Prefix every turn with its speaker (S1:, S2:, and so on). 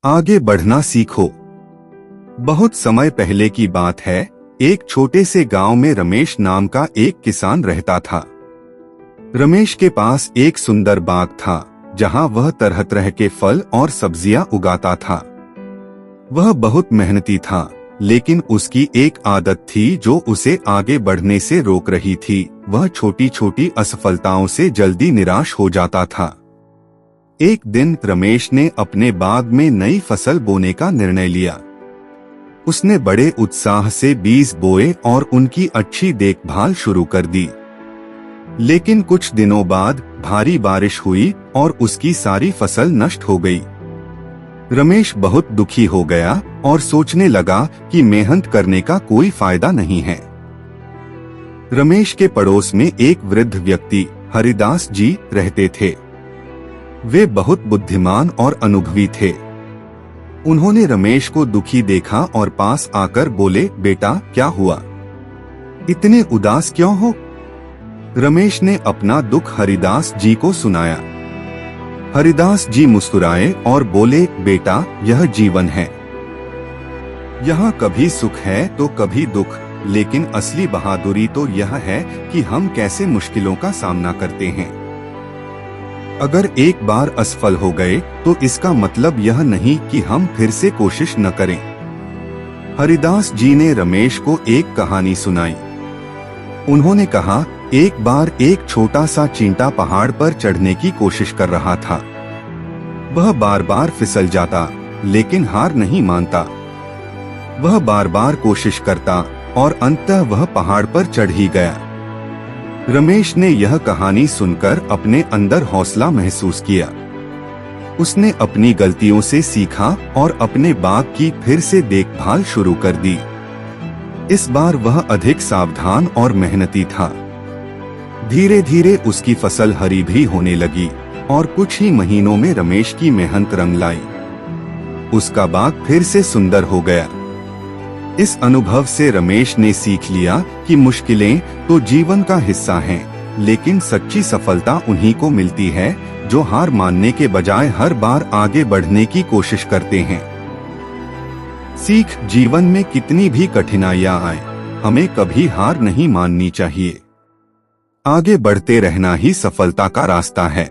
S1: आगे बढ़ना सीखो। बहुत समय पहले की बात है। एक छोटे से गांव में रमेश नाम का एक किसान रहता था। रमेश के पास एक सुंदर बाग था, जहां वह तरह तरह के फल और सब्जियां उगाता था। वह बहुत मेहनती था, लेकिन उसकी एक आदत थी जो उसे आगे बढ़ने से रोक रही थी। वह छोटी छोटी असफलताओं से जल्दी निराश हो जाता था। एक दिन रमेश ने अपने बाग में नई फसल बोने का निर्णय लिया। उसने बड़े उत्साह से बीज बोए और उनकी अच्छी देखभाल शुरू कर दी। लेकिन कुछ दिनों बाद भारी बारिश हुई और उसकी सारी फसल नष्ट हो गई। रमेश बहुत दुखी हो गया और सोचने लगा कि मेहनत करने का कोई फायदा नहीं है। रमेश के पड़ोस में एक वृद्ध व्यक्ति हरिदास जी रहते थे। वे बहुत बुद्धिमान और अनुभवी थे। उन्होंने रमेश को दुखी देखा और पास आकर बोले, बेटा क्या हुआ? इतने उदास क्यों हो? रमेश ने अपना दुख हरिदास जी को सुनाया। हरिदास जी मुस्कुराए और बोले, बेटा यह जीवन है। यहाँ कभी सुख है तो कभी दुख, लेकिन असली बहादुरी तो यह है कि हम कैसे मुश्किलों का सामना करते हैं। अगर एक बार असफल हो गए तो इसका मतलब यह नहीं कि हम फिर से कोशिश न करें। हरिदास जी ने रमेश को एक कहानी सुनाई। उन्होंने कहा, एक बार एक छोटा सा चींटा पहाड़ पर चढ़ने की कोशिश कर रहा था। वह बार बार फिसल जाता, लेकिन हार नहीं मानता। वह बार बार कोशिश करता और अंततः वह पहाड़ पर चढ़ ही गया। रमेश ने यह कहानी सुनकर अपने अंदर हौसला महसूस किया। उसने अपनी गलतियों से सीखा और अपने बाग की फिर से देखभाल शुरू कर दी। इस बार वह अधिक सावधान और मेहनती था। धीरे धीरे उसकी फसल हरी भी होने लगी और कुछ ही महीनों में रमेश की मेहनत रंग लाई। उसका बाग फिर से सुंदर हो गया। इस अनुभव से रमेश ने सीख लिया कि मुश्किलें तो जीवन का हिस्सा हैं, लेकिन सच्ची सफलता उन्हीं को मिलती है जो हार मानने के बजाय हर बार आगे बढ़ने की कोशिश करते हैं। सीख, जीवन में कितनी भी कठिनाइयां आए, हमें कभी हार नहीं माननी चाहिए। आगे बढ़ते रहना ही सफलता का रास्ता है।